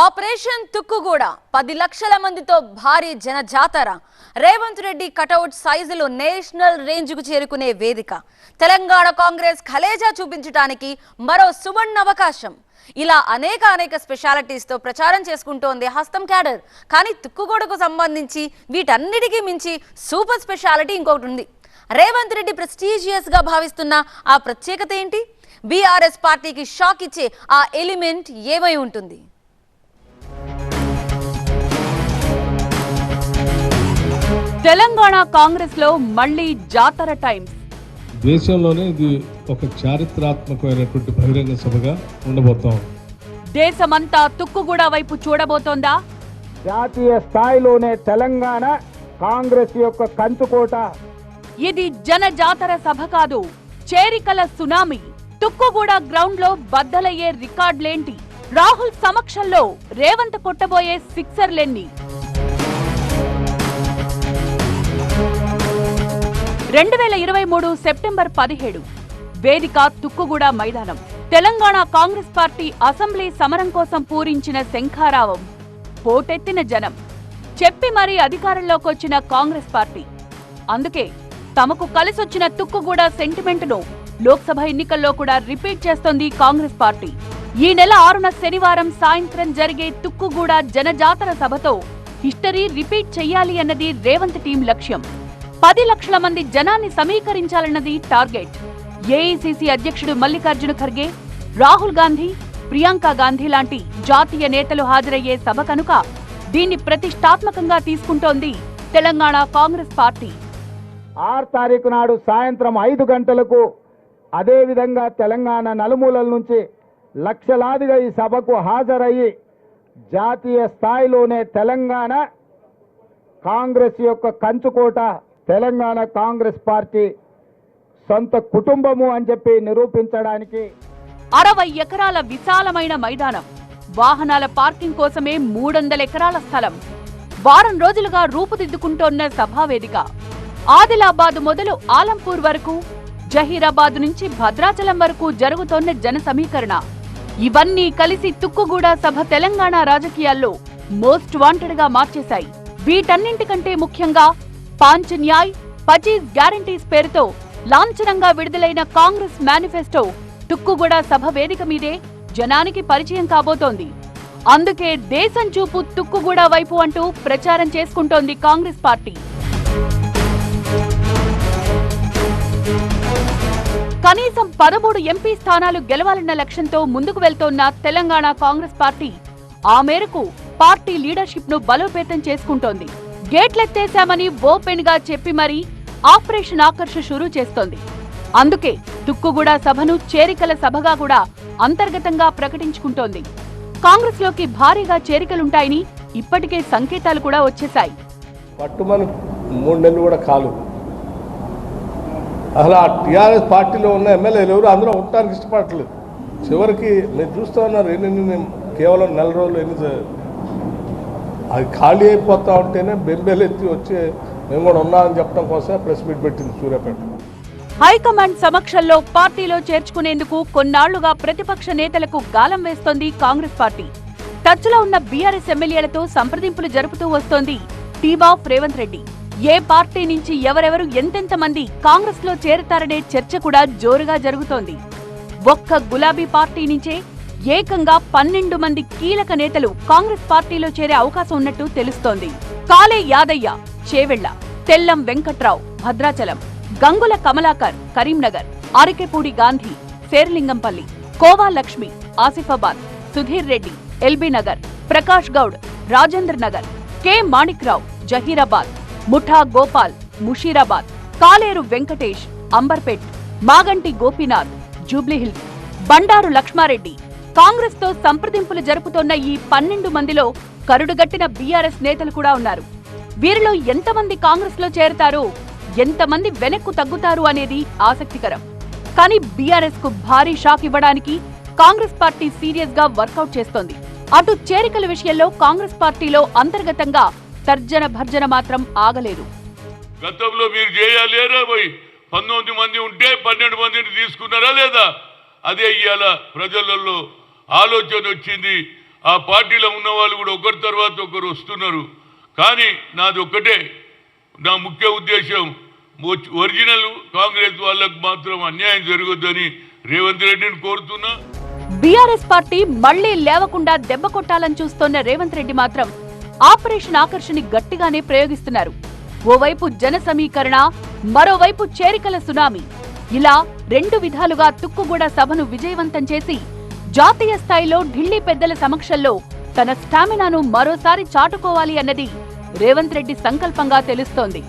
Operation Tukkuguda 10 లక్షల మందితో భారీ జన జాతర. రేవంత్ రెడ్డి కటౌట్ సైజులో నేషనల్ రేంజ్ కు చేరుకునే వేదిక. తెలంగాణ కాంగ్రెస్ ఖలేజా చూపించడానికి మరో సువర్ణ అవకాశం. ఇలా అనేక స్పెషాలిటీస్ తో ప్రచారం చేసుకుంటోంది హస్తం క్యాడర్. కానీ తుక్కుగూడకు సంబంధించి వీటన్నిటికీ మించి సూపర్ స్పెషాలిటీ ఇంకొకటి ఉంది. రేవంత్ రెడ్డి ప్రెస్టీజియస్ గా భావిస్తున్న ఆ ప్రత్యేకత ఏంటి? బీఆర్ఎస్ పార్టీకి షాక్ ఇచ్చే ఆ ఎలిమెంట్ ఏమై ఉంటుంది? తెలంగాణ కాంగ్రెస్ లో మళ్ళీ జాతర టైమ్స్. దేశంలోనే ఇది ఒక చారిత్రాత్మకమైనటువంటి బహిరంగ సభగా ఉండబోతోంది. దేశమంతా తుక్కుగూడ వైపు చూడబోతోందా? జాతీయ స్థాయిలోనే తెలంగాణ కాంగ్రెస్ యొక్క కంచుకోట. ఇది జన జాతర సభ కాదు, చేరికల సునామీ. తుక్కుగూడ గ్రౌండ్ లో బద్దలయ్యే రికార్డులేంటి? రాహుల్ సమక్షంలో రేవంత్ కొట్టబోయే సిక్సర్లెన్ని? 2023 సెప్టెంబర్ 17 వేదిక తుక్కుగూడ మైదానం. తెలంగాణ కాంగ్రెస్ పార్టీ అసెంబ్లీ సమరం కోసం పూరించిన శంఖారావం, పోటెత్తిన జనం. చెప్పి మరీ అధికారంలోకి వచ్చిన కాంగ్రెస్ పార్టీ. అందుకే తమకు కలిసొచ్చిన తుక్కుగూడ సెంటిమెంట్ను లోక్సభ ఎన్నికల్లో కూడా రిపీట్ చేస్తోంది కాంగ్రెస్ పార్టీ. ఈ నెల 6న శనివారం సాయంత్రం జరిగే తుక్కుగూడ జనజాతర సభతో హిస్టరీ రిపీట్ చెయ్యాలి అన్నది రేవంత్ టీం లక్ష్యం. 10 లక్షల మంది జనాన్ని సమీకరించాలన్నది టార్గెట్. ఏఐసీసీ అధ్యక్షుడు మల్లికార్జున ఖర్గే, రాహుల్ గాంధీ, ప్రియాంక గాంధీ లాంటి జాతీయ నేతలు హాజరయ్యే సభ కనుక దీన్ని ప్రతిష్టాత్మకంగా తీసుకుంటోంది తెలంగాణ కాంగ్రెస్ పార్టీ. 6 తారీఖు నాడు సాయంత్రం 5 గంటలకు అదేవిధంగా తెలంగాణ నలుమూలల నుంచి లక్షలాదిగా ఈ సభకు హాజరయ్యి జాతీయ స్థాయిలోనే తెలంగాణ కాంగ్రెస్ యొక్క కంచుకోట, తెలంగాణ కాంగ్రెస్ పార్టీ సొంత కుటుంబము అని చెప్పి నిరూపించడానికి 60 ఎకరాల విశాలమైన మైదానం, వాహనాల పార్కింగ్ కోసమే 300 ఎకరాల స్థలం, వారం రోజులుగా రూపుదిద్దుకుంటోన్న సభావేదిక. ఆదిలాబాద్ మొదలు ఆలంపూర్ వరకు, జహీరాబాద్ నుంచి భద్రాచలం వరకు జరుగుతోన్న జన సమీకరణ. ఇవన్నీ కలిసి తుక్కుగూడ సభ తెలంగాణ రాజకీయాల్లో మోస్ట్ వాంటెడ్ గా మార్చేశాయి. వీటన్నింటికంటే ముఖ్యంగా పాంచ్ న్యాయ్ 25 గ్యారంటీస్ పేరుతో లాంఛనంగా విడుదలైన కాంగ్రెస్ మేనిఫెస్టో తుక్కుగూడ సభ వేదిక మీదే జనానికి పరిచయం కాబోతోంది. అందుకే దేశం చూపు తుక్కుగూడ వైపు అంటూ ప్రచారం చేసుకుంటోంది కాంగ్రెస్ పార్టీ. కనీసం 13 ఎంపీ స్థానాలు గెలవాలన్న లక్ష్యంతో ముందుకు వెళ్తోన్న తెలంగాణ కాంగ్రెస్ పార్టీ ఆ మేరకు పార్టీ లీడర్షిప్ ను బలోపేతం చేసుకుంటోంది. గేట్లెత్తేశామని ఓపెన్ గా చెప్పి మరీ ఆపరేషన్ ఆకర్ష షురూ చేస్తోంది. అందుకే తుక్కుగూడ సభను చేరికల సభగా కూడా అంతర్గతంగా ప్రకటించుకుంటోంది. కాంగ్రెస్ లోకి భారీగా చేరికలుంటాయని ఇప్పటికే సంకేతాలు కూడా వచ్చేశాయి. పట్టుమని 3 నెలలు కూడా కాలు. అసలు ఆ టీఆర్ఎస్ పార్టీలో ఉన్న ఎమ్మెల్యేలు ఎవరు అందులో ఉండటానికి ఇష్టపడట్లేదు. చివరికి మీరు చూస్తూ ఉన్నారు ఎన్ని కేవలం 4 రోజులు ఎన్ని అది ఖాళీ అయిపోతా ఉంటేనే బెంబేలెత్తి వచ్చి మేము కూడా ఉన్నామని చెప్పడం కోసమే ప్రెస్ మీట్ పెట్టింది సూర్యాపేట. హైకమాండ్ సమక్షంలో పార్టీలో చేర్చుకునేందుకు కొన్నాళ్లుగా ప్రతిపక్ష నేతలకు గాలం వేస్తోంది కాంగ్రెస్ పార్టీ. టచ్ లో ఉన్న బీఆర్ఎస్ ఎమ్మెల్యేలతో సంప్రదింపులు జరుపుతూ వస్తోంది team of Revanth Reddy. A party నుంచి ఎవరెవరు ఎంతెంత మంది కాంగ్రెస్ లో చేరతారనే చర్చ కూడా జోరుగా జరుగుతోంది. ఒక్క గులాబీ పార్టీ నుంచే ఏకంగా 12 మంది కీలక నేతలు కాంగ్రెస్ పార్టీలో చేరే అవకాశం ఉన్నట్టు తెలుస్తోంది. కాలే యాదయ్య చేవెళ్ల, తెల్లం వెంకట్రావు భద్రాచలం, గంగుల కమలాకర్ కరీంనగర్, అరికెపూడి గాంధీ శేర్లింగంపల్లి, కోవా లక్ష్మి ఆసిఫాబాద్, సుధీర్ రెడ్డి ఎల్బీ నగర్, ప్రకాష్ గౌడ్ రాజేంద్ర నగర్, కె మాణిక్రావు జహీరాబాద్, ముఠా గోపాల్ ముషీరాబాద్, కాలేరు వెంకటేష్ అంబర్పేట్, మాగంటి గోపీనాథ్ జూబ్లీహిల్స్, బండారు లక్ష్మారెడ్డి. కాంగ్రెస్ తో సంప్రదింపులు జరుపుతోన్న ఈ 12 మందిలో కరుడుగట్టిన బీఆర్ఎస్ నేతలు కూడా ఉన్నారు. వీరిలో ఎంతమంది కాంగ్రెస్ లో చేరతారో, ఎంతమంది వెనక్కు తగ్గుతారు అనేది ఆసక్తికరం. కానీ బీఆర్ఎస్ కు భారీ షాక్ ఇవ్వడానికి కాంగ్రెస్ పార్టీ సీరియస్ గా వర్కౌట్ చేస్తోంది. అటు చేరికల విషయంలో కాంగ్రెస్ పార్టీలో అంతర్గతంగా తర్జన భర్జన మాత్రం ఆగలేదు. గతంలో మీరు చేయాలేరా పోయి 19 మంది ఉంటే 12 మందిని తీసుకున్నారా లేదా? అదే ఇవాళ ప్రజలలో ఆలోచన వచ్చింది. ఆ పార్టీలో ఉన్న వాళ్ళు కూడా ఒకరి తర్వాత ఒకరు వస్తున్నారు. కానీ నాది ఒక్కటే, నా ముఖ్య ఉద్దేశం ఒరిజినల్ కాంగ్రెస్ వాళ్ళకు మాత్రం అన్యాయం జరగొద్దని రేవంత్ రెడ్డిని కోరుతున్నా. బీఆర్ఎస్ పార్టీ మళ్లీ లేవకుండా దెబ్బ కొట్టాలని చూస్తోన్న రేవంత్ రెడ్డి మాత్రం ఆపరేషన్ ఆకర్షణని గట్టిగానే ప్రయోగిస్తున్నారు. ఓవైపు జన సమీకరణ, మరోవైపు చేరికల సునామీ, ఇలా రెండు విధాలుగా తుక్కుగూడ సభను విజయవంతం చేసి జాతీయ స్థాయిలో ఢిల్లీ పెద్దల సమక్షంలో తన స్టామినాను మరోసారి చాటుకోవాలి అన్నది రేవంత్ రెడ్డి సంకల్పంగా తెలుస్తోంది.